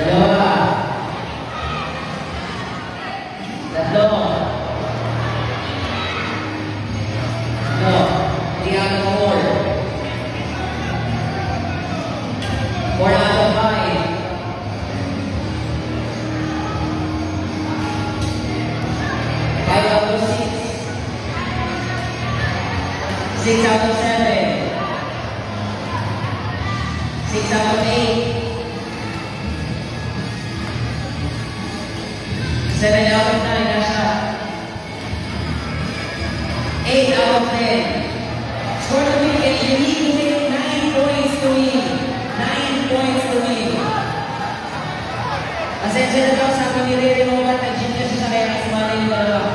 Dalawa. Tatlo. No. 3 out of 4. 4 out of 5. 5 out of 6. 6 out of 7. 6 out of 8. 7 out of 9, nasa. 8 out of 10. Score the weekend, you need to win 9 points to win. 9 points to win. Asensya na daw sa akin nire-remote at gym kasi sa kaya kasumali yung dalawa.